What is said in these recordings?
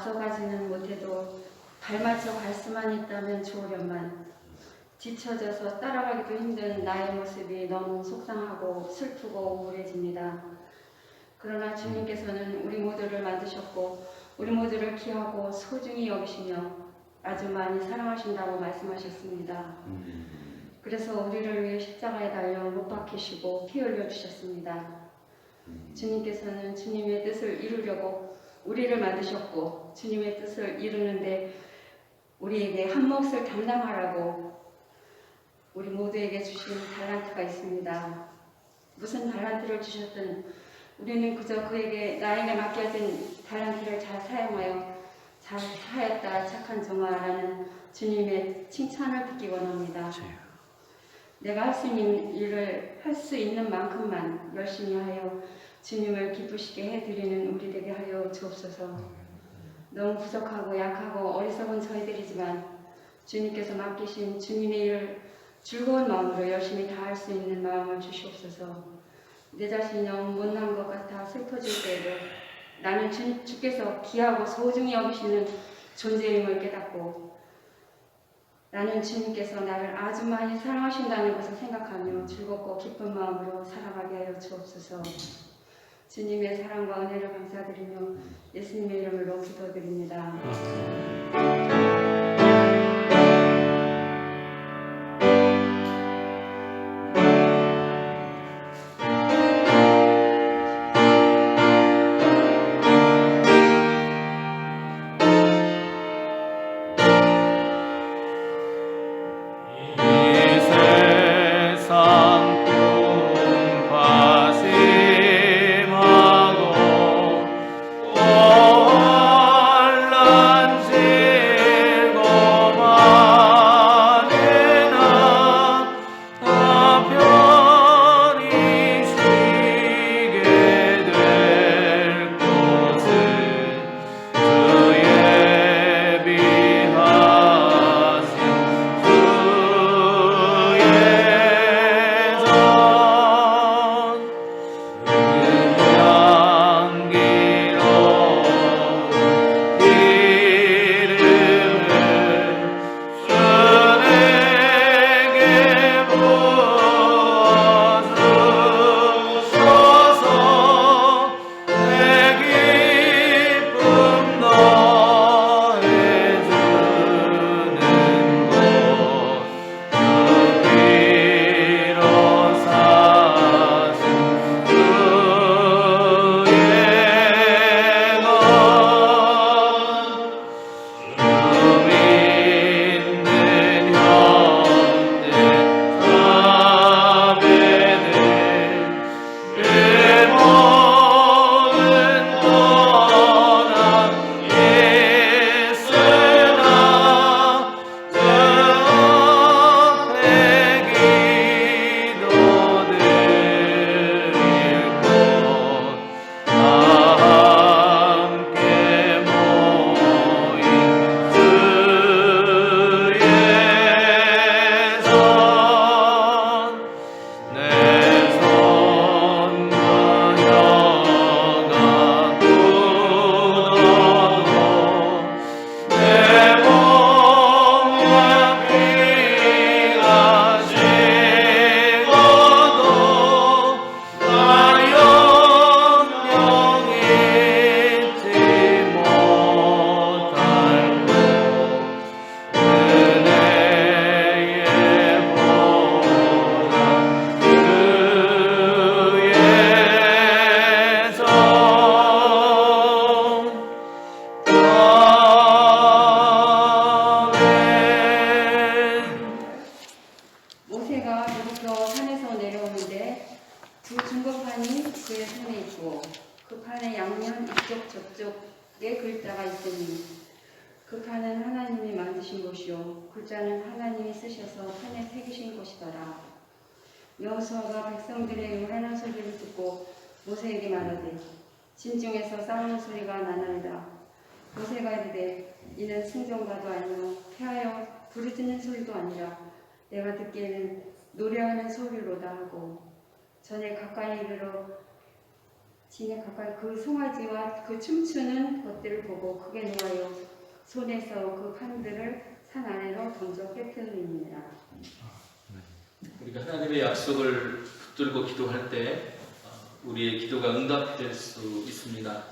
앞서가지는 못해도 발맞춰 갈 수만 있다면 좋으련만 뒤처져서 따라가기도 힘든 나의 모습이 너무 속상하고 슬프고 우울해집니다. 그러나 주님께서는 우리 모두를 만드셨고 우리 모두를 귀하고 소중히 여기시며 아주 많이 사랑하신다고 말씀하셨습니다. 그래서 우리를 위해 십자가에 달려 못 박히시고 피 흘려 주셨습니다. 주님께서는 주님의 뜻을 이루려고 우리를 만드셨고 주님의 뜻을 이루는데 우리에게 한 몫을 담당하라고 우리 모두에게 주신 달란트가 있습니다. 무슨 달란트를 주셨든 우리는 그저 그에게 나에게 맡겨진 달란트를 잘 사용하여 잘하였다 착한 종아라는 주님의 칭찬을 듣기 원합니다. 내가 할 수 있는 일을 할 수 있는 만큼만 열심히 하여 주님을 기쁘시게 해드리는 우리 되게 하여 주옵소서. 너무 부족하고 약하고 어리석은 저희들이지만 주님께서 맡기신 주님의 일을 즐거운 마음으로 열심히 다할 수 있는 마음을 주시옵소서. 내 자신이 너무 못난 것 같아 슬퍼질 때에도 나는 주께서 귀하고 소중히 여기시는 존재임을 깨닫고 나는 주님께서 나를 아주 많이 사랑하신다는 것을 생각하며 즐겁고 기쁜 마음으로 살아가게 하여 주옵소서. 주님의 사랑과 은혜를 감사드리며 예수님의 이름으로 기도드립니다. 저쪽에 글자가 있으니 그 판은 하나님이 만드신 것이요 글자는 하나님이 쓰셔서 판에 새기신 것이더라. 여호수아가 백성들의 요란한 소리를 듣고 모세에게 말하되 진중에서 싸우는 소리가 나나이다. 모세가 이르되 이는 승전가도 아니요 패하여 부르짖는 소리도 아니라 내가 듣기에는 노래하는 소리로다 하고 전에 가까이 이르러 진에 가까이 그 송아지와 그 춤추는 것들을 보고 크게 놓아요. 손에서 그 판들을 산 아래로 던져 깨뜨립니다. 우리가 하나님의 약속을 붙들고 기도할 때 우리의 기도가 응답될 수 있습니다.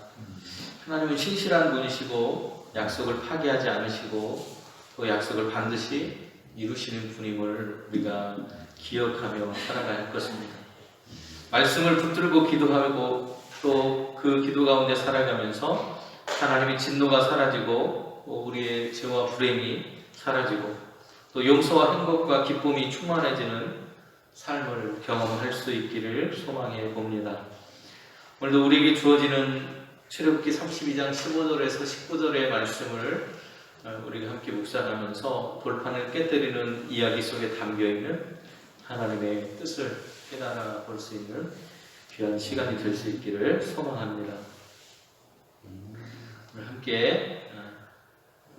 하나님은 신실한 분이시고 약속을 파기하지 않으시고 그 약속을 반드시 이루시는 분임을 우리가 기억하며 살아가야 할 것입니다. 말씀을 붙들고 기도하고 또 그 기도 가운데 살아가면서 하나님의 진노가 사라지고 우리의 죄와 불행이 사라지고 또 용서와 행복과 기쁨이 충만해지는 삶을 경험할 수 있기를 소망해 봅니다. 오늘도 우리에게 주어지는 출애굽기 32장 15절에서 19절의 말씀을 우리가 함께 묵상하면서 돌판을 깨뜨리는 이야기 속에 담겨있는 하나님의 뜻을 깨달아 볼 수 있는 귀한 시간이 될 수 있기를 소망합니다. 오늘 함께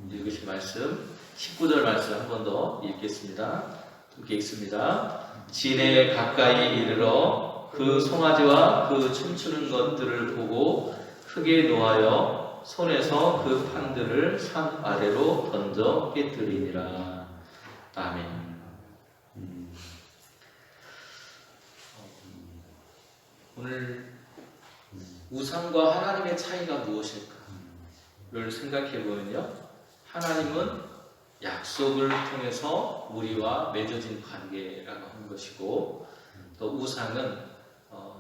읽으신 말씀 19절 말씀 한 번 더 읽겠습니다. 함께 읽습니다. 진에 가까이 이르러 그 송아지와 그 춤추는 것들을 보고 크게 노하여 손에서 그 판들을 산 아래로 던져 깨뜨리니라. 아멘. 오늘 우상과 하나님의 차이가 무엇일까를 생각해 보면요, 하나님은 약속을 통해서 우리와 맺어진 관계라고 하는 것이고, 또 우상은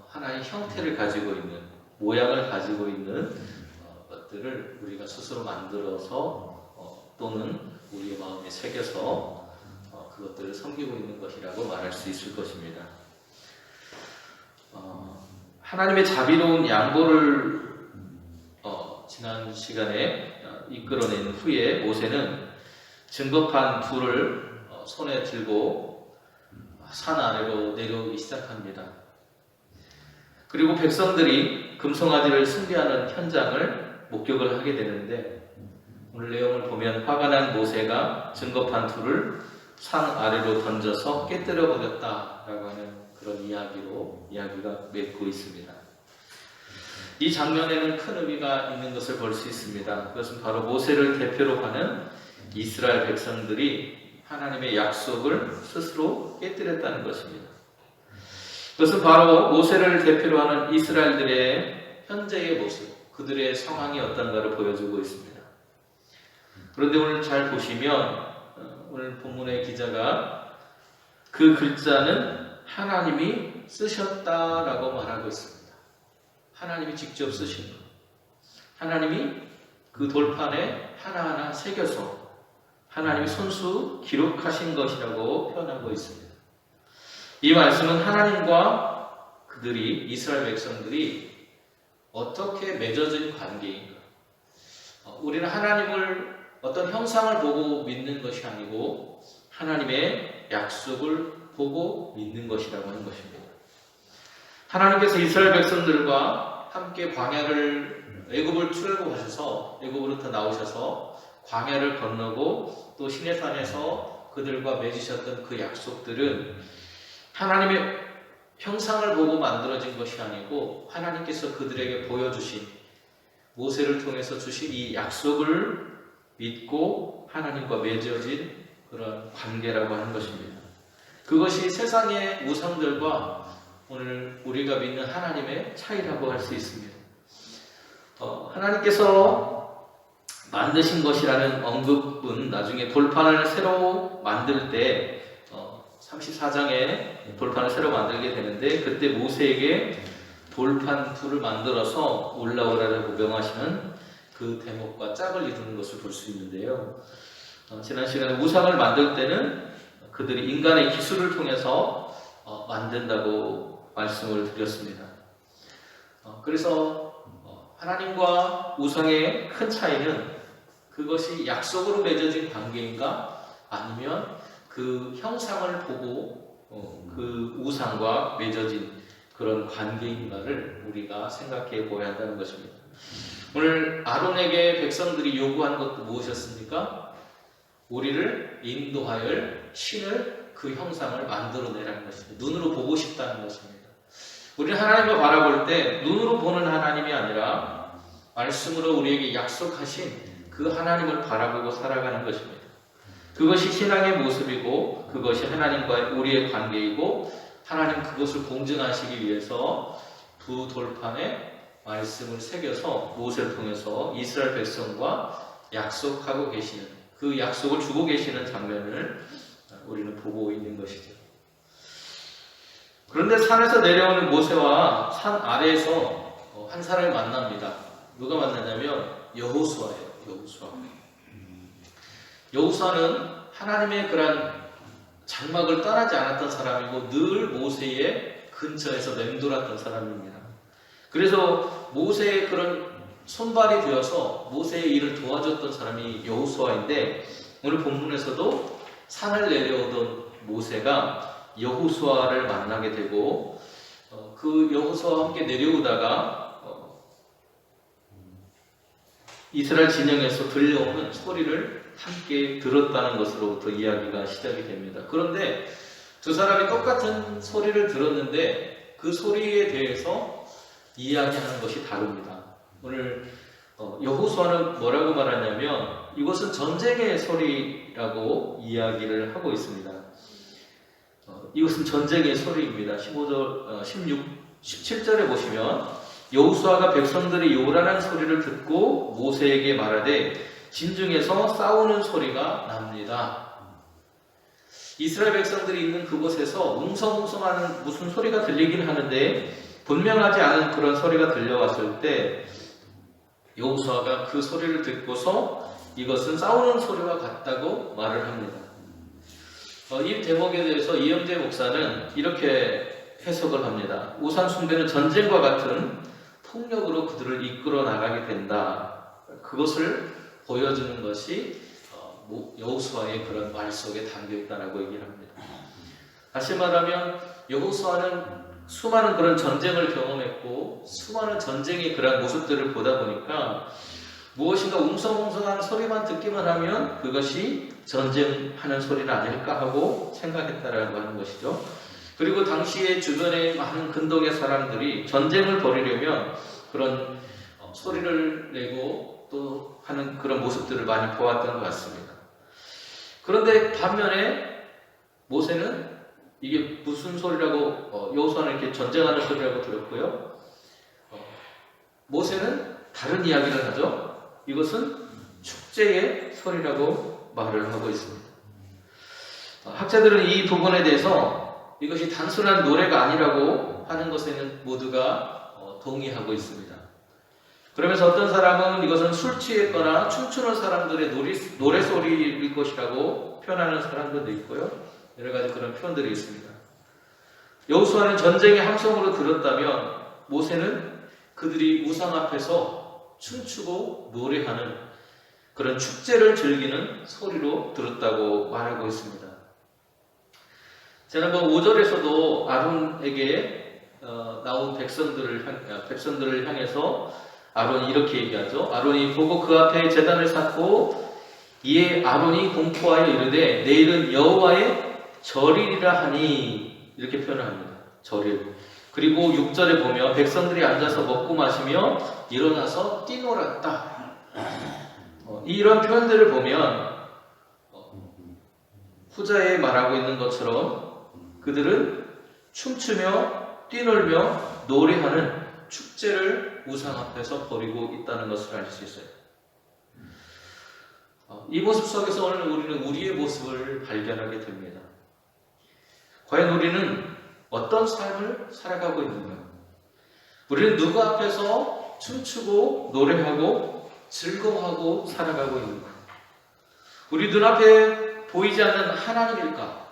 하나의 형태를 가지고 있는, 모양을 가지고 있는 것들을 우리가 스스로 만들어서 또는 우리의 마음에 새겨서 그것들을 섬기고 있는 것이라고 말할 수 있을 것입니다. 하나님의 자비로운 양보를 지난 시간에 이끌어낸 후에 모세는 증거판 둘을 손에 들고 산 아래로 내려오기 시작합니다. 그리고 백성들이 금송아지를 숭배하는 현장을 목격을 하게 되는데, 오늘 내용을 보면 화가 난 모세가 증거판 둘을 산 아래로 던져서 깨뜨려 버렸다라고 하는 그런 이야기가 맺고 있습니다. 이 장면에는 큰 의미가 있는 것을 볼 수 있습니다. 그것은 바로 모세를 대표로 하는 이스라엘 백성들이 하나님의 약속을 스스로 깨뜨렸다는 것입니다. 그것은 바로 모세를 대표로 하는 이스라엘들의 현재의 모습, 그들의 상황이 어떤가를 보여주고 있습니다. 그런데 오늘 잘 보시면 오늘 본문의 기자가 그 글자는 하나님이 쓰셨다라고 말하고 있습니다. 하나님이 직접 쓰신 것. 하나님이 그 돌판에 하나하나 새겨서 하나님이 손수 기록하신 것이라고 표현하고 있습니다. 이 말씀은 하나님과 그들이, 이스라엘 백성들이 어떻게 맺어진 관계인가. 우리는 하나님을 어떤 형상을 보고 믿는 것이 아니고 하나님의 약속을 보고 믿는 것이라고 하는 것입니다. 하나님께서 이스라엘 백성들과 함께 애굽을 출애굽하셔서 애굽으로부터 나오셔서 광야를 건너고 또 시내산에서 그들과 맺으셨던 그 약속들은 하나님의 형상을 보고 만들어진 것이 아니고 하나님께서 그들에게 보여주신, 모세를 통해서 주신 이 약속을 믿고 하나님과 맺어진 그런 관계라고 하는 것입니다. 그것이 세상의 우상들과 오늘 우리가 믿는 하나님의 차이라고 할 수 있습니다. 하나님께서 만드신 것이라는 언급은 나중에 돌판을 새로 만들 때 34장에 돌판을 새로 만들게 되는데, 그때 모세에게 돌판 둘을 만들어서 올라오라고 명하시는 그 대목과 짝을 이루는 것을 볼 수 있는데요. 지난 시간에 우상을 만들 때는 그들이 인간의 기술을 통해서 만든다고 말씀을 드렸습니다. 그래서 하나님과 우상의 큰 차이는 그것이 약속으로 맺어진 관계인가 아니면 그 형상을 보고 그 우상과 맺어진 그런 관계인가를 우리가 생각해 보아야 한다는 것입니다. 오늘 아론에게 백성들이 요구한 것도 무엇이었습니까? 우리를 인도하여 신을, 그 형상을 만들어내라는 것입니다. 눈으로 보고 싶다는 것입니다. 우리는 하나님을 바라볼 때 눈으로 보는 하나님이 아니라 말씀으로 우리에게 약속하신 그 하나님을 바라보고 살아가는 것입니다. 그것이 신앙의 모습이고 그것이 하나님과의 우리의 관계이고 하나님 그것을 공증하시기 위해서 두 돌판에 말씀을 새겨서 모세를 통해서 이스라엘 백성과 약속하고 계시는 그 약속을 주고 계시는 장면을 우리는 보고 있는 것이죠. 그런데 산에서 내려오는 모세와 산 아래에서 한 사람이 만납니다. 누가 만나냐면 여호수아예요. 여호수아는 하나님의 그런 장막을 떠나지 않았던 사람이고 늘 모세의 근처에서 맴돌았던 사람입니다. 그래서 모세의 그런 손발이 되어서 모세의 일을 도와줬던 사람이 여호수아인데 오늘 본문에서도 산을 내려오던 모세가 여호수아를 만나게 되고 그 여호수아와 함께 내려오다가 이스라엘 진영에서 들려오는 소리를 함께 들었다는 것으로부터 이야기가 시작이 됩니다. 그런데 두 사람이 똑같은 소리를 들었는데 그 소리에 대해서 이야기하는 것이 다릅니다. 오늘 여호수아는 뭐라고 말하냐면 이것은 전쟁의 소리라고 이야기를 하고 있습니다. 이것은 전쟁의 소리입니다. 15절, 17절에 보시면 여호수아가 백성들이 요란한 소리를 듣고 모세에게 말하되 진중에서 싸우는 소리가 납니다. 이스라엘 백성들이 있는 그곳에서 웅성웅성하는 무슨 소리가 들리긴 하는데 분명하지 않은 그런 소리가 들려왔을 때 여호수아가 그 소리를 듣고서 이것은 싸우는 소리와 같다고 말을 합니다. 이 대목에 대해서 이영재 목사는 이렇게 해석을 합니다. 우상 숭배는 전쟁과 같은 폭력으로 그들을 이끌어 나가게 된다. 그것을 보여주는 것이 여호수아의 그런 말 속에 담겨 있다라고 얘기를 합니다. 다시 말하면 여호수아는 수많은 그런 전쟁을 경험했고 수많은 전쟁의 그런 모습들을 보다 보니까 무엇인가 웅성웅성한 소리만 듣기만 하면 그것이 전쟁하는 소리는 아닐까 하고 생각했다라고 하는 것이죠. 그리고 당시에 주변에 많은 근동의 사람들이 전쟁을 벌이려면 그런 소리를 내고 또 하는 그런 모습들을 많이 보았던 것 같습니다. 그런데 반면에 모세는 이게 무슨 소리라고 여호수아는 이렇게 전쟁하는 소리라고 들었고요. 모세는 다른 이야기를 하죠. 이것은 축제의 소리라고 말을 하고 있습니다. 학자들은 이 부분에 대해서 이것이 단순한 노래가 아니라고 하는 것에는 모두가 동의하고 있습니다. 그러면서 어떤 사람은 이것은 술 취했거나 춤추는 사람들의 노래소리일 것이라고 표현하는 사람들도 있고요. 여러 가지 그런 표현들이 있습니다. 여호수아는 전쟁의 함성으로 들었다면 모세는 그들이 우상 앞에서 춤추고 노래하는 그런 축제를 즐기는 소리로 들었다고 말하고 있습니다. 지난번 5절에서도 아론에게 나온 백성들을 향해서 아론이 이렇게 얘기하죠. 아론이 보고 그 앞에 제단을 쌓고 이에 아론이 공포하여 이르되 내일은 여호와의 절일이라 하니 이렇게 표현을 합니다. 절일. 그리고 6절에 보면 백성들이 앉아서 먹고 마시며 일어나서 뛰놀았다. 이런 표현들을 보면 후자에 말하고 있는 것처럼 그들은 춤추며 뛰놀며 노래하는 축제를 우상 앞에서 벌이고 있다는 것을 알 수 있어요. 이 모습 속에서 오늘 우리는 우리의 모습을 발견하게 됩니다. 과연 우리는 어떤 삶을 살아가고 있는가? 우리는 누구 앞에서 춤추고 노래하고 즐거워하고 살아가고 있는가? 우리 눈앞에 보이지 않는 하나님일까?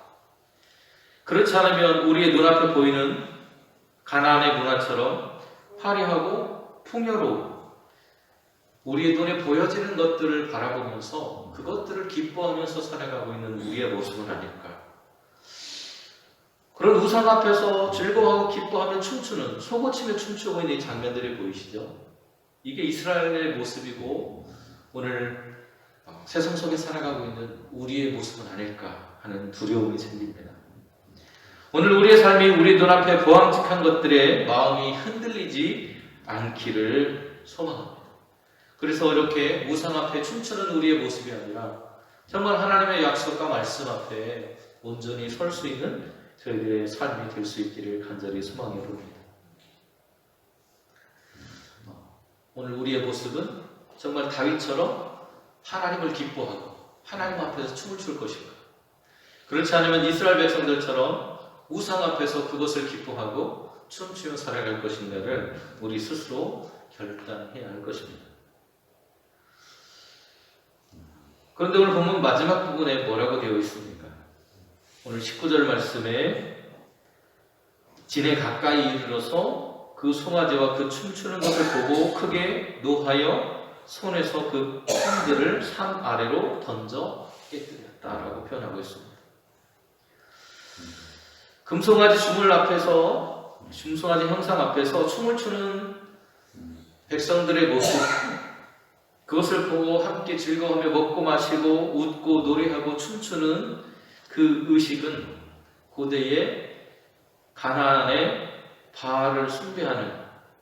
그렇지 않으면 우리의 눈앞에 보이는 가나안의 문화처럼 화려하고 풍요로운 우리의 눈에 보여지는 것들을 바라보면서 그것들을 기뻐하면서 살아가고 있는 우리의 모습은 아닐까? 그런 우상 앞에서 즐거워하고 기뻐하며 춤추는, 속옷치며 춤추고 있는 이 장면들이 보이시죠? 이게 이스라엘의 모습이고 오늘 세상 속에 살아가고 있는 우리의 모습은 아닐까 하는 두려움이 생깁니다. 오늘 우리의 삶이 우리 눈앞에 보암직한 것들에 마음이 흔들리지 않기를 소망합니다. 그래서 이렇게 우상 앞에 춤추는 우리의 모습이 아니라 정말 하나님의 약속과 말씀 앞에 온전히 설 수 있는 저희들의 삶이 될 수 있기를 간절히 소망해 봅니다. 오늘 우리의 모습은 정말 다윗처럼 하나님을 기뻐하고 하나님 앞에서 춤을 출 것인가? 그렇지 않으면 이스라엘 백성들처럼 우상 앞에서 그것을 기뻐하고 춤추며 살아갈 것인가를 우리 스스로 결단해야 할 것입니다. 그런데 오늘 본문 마지막 부분에 뭐라고 되어 있습니까? 오늘 19절 말씀에 진에 가까이 이르러서 그 송아지와 그 춤추는 것을 보고 크게 노하여 손에서 그 창들을 산 아래로 던져 깨뜨렸다라고 표현하고 있습니다. 금송아지 금송아지 형상 앞에서 춤을 추는 백성들의 모습, 그것을 보고 함께 즐거워하며 먹고 마시고 웃고 노래하고 춤추는 그 의식은 고대의 가나안의 바알을 숭배하는,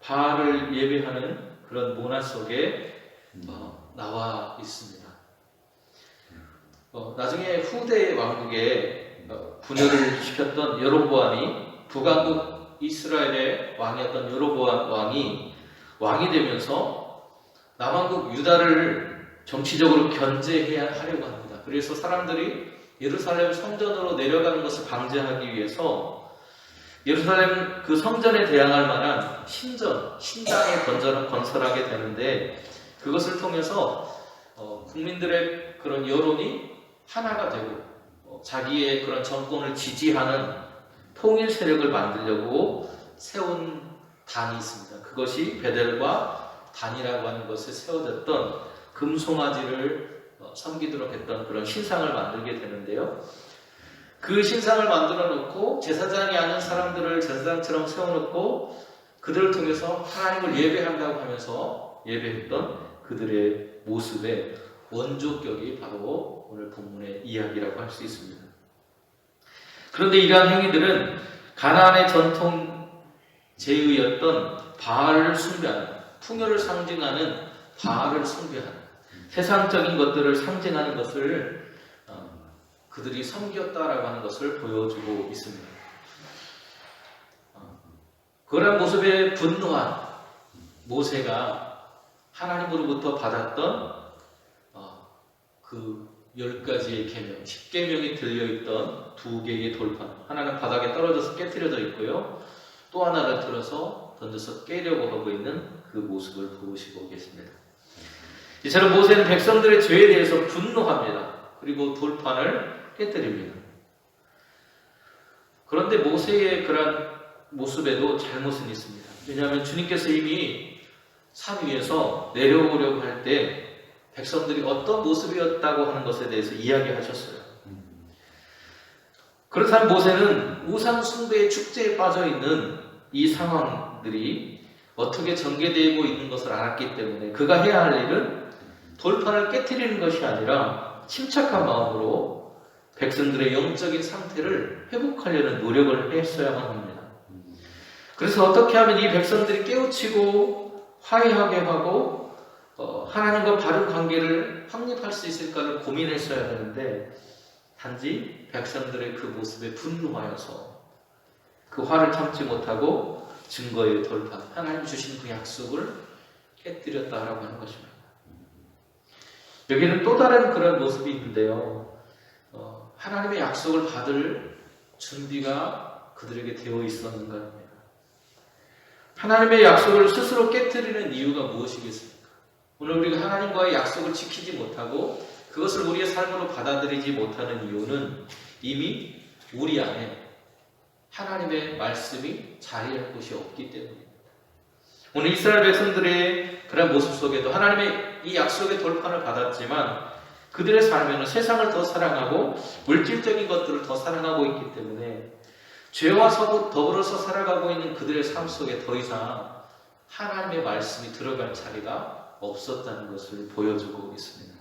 바알을 예배하는 그런 문화 속에 나와 있습니다. 나중에 후대 왕국에 분열을 시켰던 여로보암이, 북왕국 이스라엘의 왕이었던 여로보암 왕이 되면서 남왕국 유다를 정치적으로 견제해야 하려고 합니다. 그래서 사람들이 예루살렘 성전으로 내려가는 것을 방지하기 위해서 예루살렘 그 성전에 대항할 만한 신당을 건설하게 되는데, 그것을 통해서 국민들의 그런 여론이 하나가 되고 자기의 그런 정권을 지지하는 통일 세력을 만들려고 세운 단이 있습니다. 그것이 베델과 단이라고 하는 것에 세워졌던 금송아지를 섬기도록 했던 그런 신상을 만들게 되는데요. 그 신상을 만들어 놓고 제사장이 아닌 사람들을 제사장처럼 세워놓고 그들을 통해서 하나님을 예배한다고 하면서 예배했던 그들의 모습의 원조격이 바로 오늘 본문의 이야기라고 할 수 있습니다. 그런데 이러한 행위들은 가나안의 전통 제의였던 바알을 숭배하는, 풍요를 상징하는 바알을 숭배하는, 세상적인 것들을 상징하는 것을 그들이 섬겼다라고 하는 것을 보여주고 있습니다. 그런 모습에 분노한 모세가 하나님으로부터 받았던 그 10가지의 계명, 10계명이 들려있던 2개의 돌판, 하나는 바닥에 떨어져서 깨트려져 있고요, 또 하나를 들어서 던져서 깨려고 하고 있는 그 모습을 보시고 계십니다. 이처럼 모세는 백성들의 죄에 대해서 분노합니다. 그리고 돌판을 깨뜨립니다. 그런데 모세의 그런 모습에도 잘못은 있습니다. 왜냐하면 주님께서 이미 산 위에서 내려오려고 할 때 백성들이 어떤 모습이었다고 하는 것에 대해서 이야기하셨어요. 그렇다면 모세는 우상 숭배의 축제에 빠져 있는 이 상황들이 어떻게 전개되고 있는 것을 알았기 때문에 그가 해야 할 일은 돌판을 깨트리는 것이 아니라 침착한 마음으로 백성들의 영적인 상태를 회복하려는 노력을 했어야만 합니다. 그래서 어떻게 하면 이 백성들이 깨우치고 화해하게 하고 하나님과 바른 관계를 확립할 수 있을까를 고민했어야 하는데, 단지 백성들의 그 모습에 분노하여서 그 화를 참지 못하고 증거의 돌판, 하나님 주신 그 약속을 깨뜨렸다라고 하는 것입니다. 여기는 또 다른 그런 모습이 있는데요. 하나님의 약속을 받을 준비가 그들에게 되어 있었는가 합니다. 하나님의 약속을 스스로 깨뜨리는 이유가 무엇이겠습니까? 오늘 우리가 하나님과의 약속을 지키지 못하고 그것을 우리의 삶으로 받아들이지 못하는 이유는 이미 우리 안에 하나님의 말씀이 자리할 곳이 없기 때문입니다. 오늘 이스라엘 백성들의 그런 모습 속에도 하나님의 이 약속의 돌판을 받았지만 그들의 삶에는 세상을 더 사랑하고 물질적인 것들을 더 사랑하고 있기 때문에 죄와 더불어서 살아가고 있는 그들의 삶 속에 더 이상 하나님의 말씀이 들어갈 자리가 없었다는 것을 보여주고 있습니다.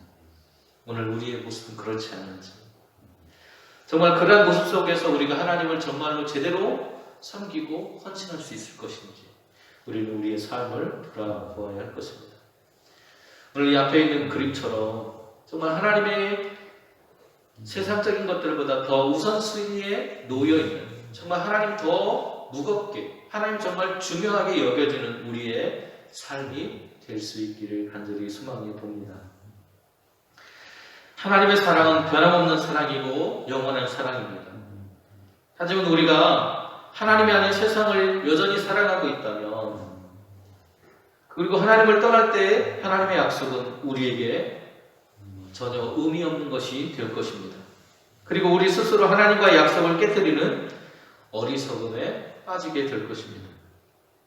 오늘 우리의 모습은 그렇지 않은지, 정말 그러한 모습 속에서 우리가 하나님을 정말로 제대로 섬기고 헌신할 수 있을 것인지 우리는 우리의 삶을 돌아보아야 할 것입니다. 오늘 이 앞에 있는 그림처럼 정말 하나님의 세상적인 것들보다 더 우선순위에 놓여있는, 정말 하나님 더 무겁게, 하나님 정말 중요하게 여겨지는 우리의 삶이 될 수 있기를 간절히 소망해 봅니다. 하나님의 사랑은 변함없는 사랑이고 영원한 사랑입니다. 하지만 우리가 하나님이 아닌 세상을 여전히 사랑하고 있다면, 그리고 하나님을 떠날 때 하나님의 약속은 우리에게 전혀 의미 없는 것이 될 것입니다. 그리고 우리 스스로 하나님과의 약속을 깨뜨리는 어리석음에 빠지게 될 것입니다.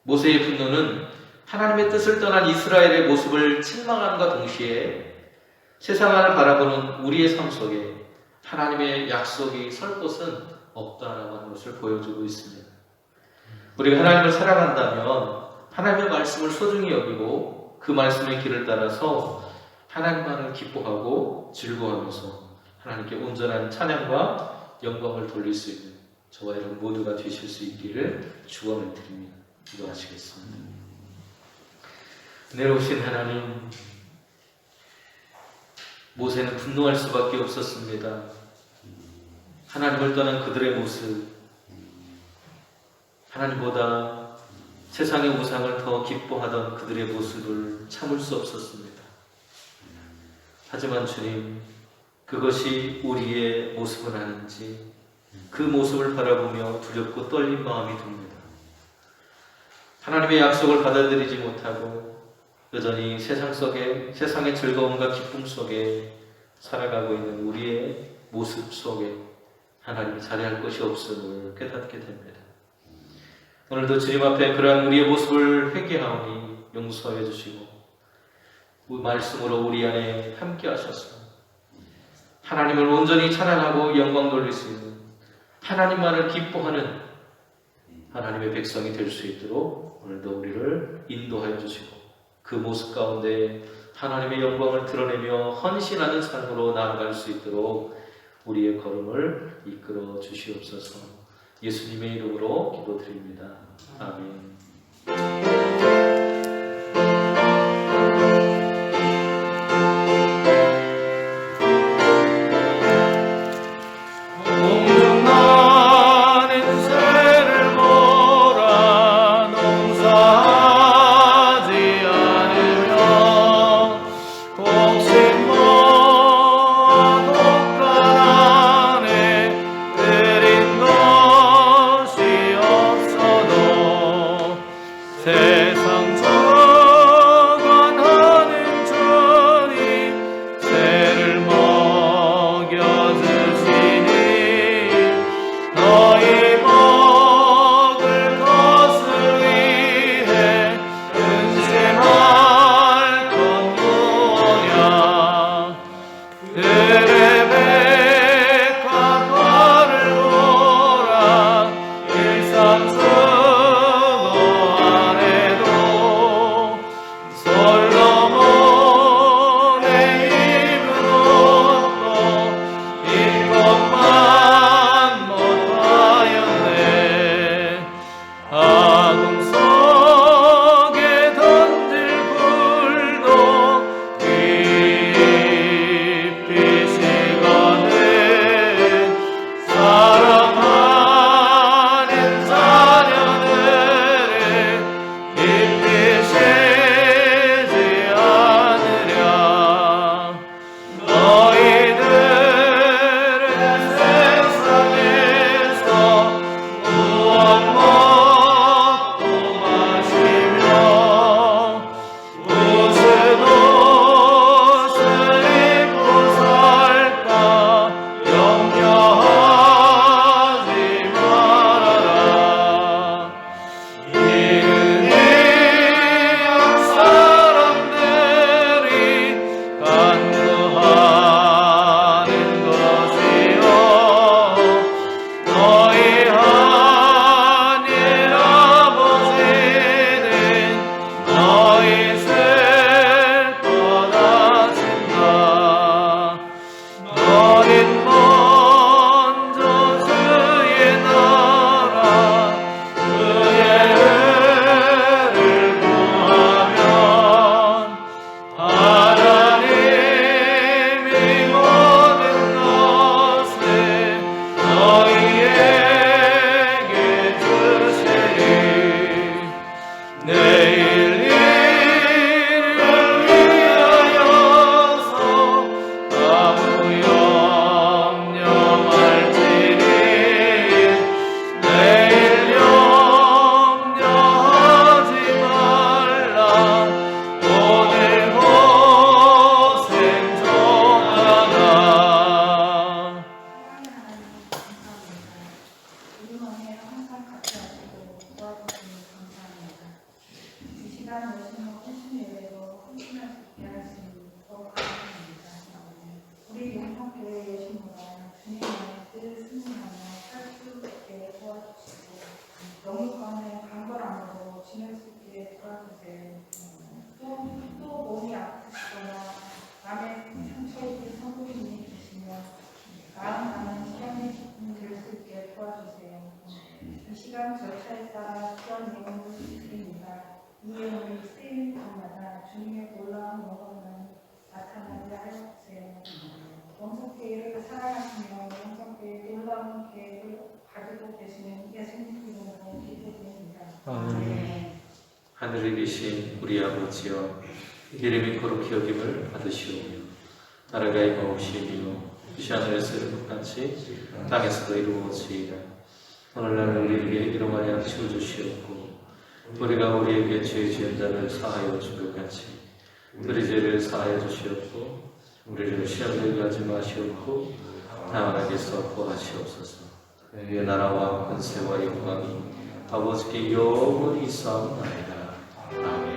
모세의 분노는 하나님의 뜻을 떠난 이스라엘의 모습을 책망함과 동시에 세상을 바라보는 우리의 삶 속에 하나님의 약속이 설 곳은 없다라고 하는 것을 보여주고 있습니다. 우리가 하나님을 사랑한다면 하나님의 말씀을 소중히 여기고 그 말씀의 길을 따라서 하나님만을 기뻐하고 즐거워하면서 하나님께 온전한 찬양과 영광을 돌릴 수 있는 저와 여러분 모두가 되실 수 있기를 축원을 드립니다. 기도하시겠습니다. 내려오신 하나님, 모세는 분노할 수밖에 없었습니다. 하나님을 떠난 그들의 모습, 하나님보다 세상의 우상을 더 기뻐하던 그들의 모습을 참을 수 없었습니다. 하지만 주님, 그것이 우리의 모습은 아닌지 그 모습을 바라보며 두렵고 떨린 마음이 듭니다. 하나님의 약속을 받아들이지 못하고 여전히 세상 속에, 세상의 즐거움과 기쁨 속에 살아가고 있는 우리의 모습 속에 하나님이 자리할 것이 없음을 깨닫게 됩니다. 오늘도 주님 앞에 그러한 우리의 모습을 회개하오니 용서해 주시고 말씀으로 우리 안에 함께 하셔서 하나님을 온전히 찬양하고 영광 돌릴 수 있는, 하나님만을 기뻐하는 하나님의 백성이 될 수 있도록 오늘도 우리를 인도하여 주시고 그 모습 가운데 하나님의 영광을 드러내며 헌신하는 삶으로 나아갈 수 있도록 우리의 걸음을 이끌어 주시옵소서. 예수님의 이름으로 기도드립니다. 아멘. 깊이 이행을 쓰임 때마다 주님의 놀라운 영광을 나타나게 하옵소서. 영성교회를 사랑하시며 영성교회의 놀라운 계획을 가지고 계시는 예수님 이름으로 기도드립니다. 아멘. 하늘에 계신 우리 아버지여, 이름이 거룩히 여김을 받으시오며 나라가 임하옵시며 뜻이 하늘에서 이룬 것 같이 땅에서도 이루어지이다. 오늘날 우리에게 일용할 양식을 주시옵고 우리가 우리에게 죄 지은 자를 사하여 준 것 같이 우리 죄를 사하여 주시옵고 우리를 시험에 들게 하지 마시옵고 다만 악에서 구하시옵소서. 의 나라와 권세와 영광이 아버지께 영원히 있사옵나이다. 아멘.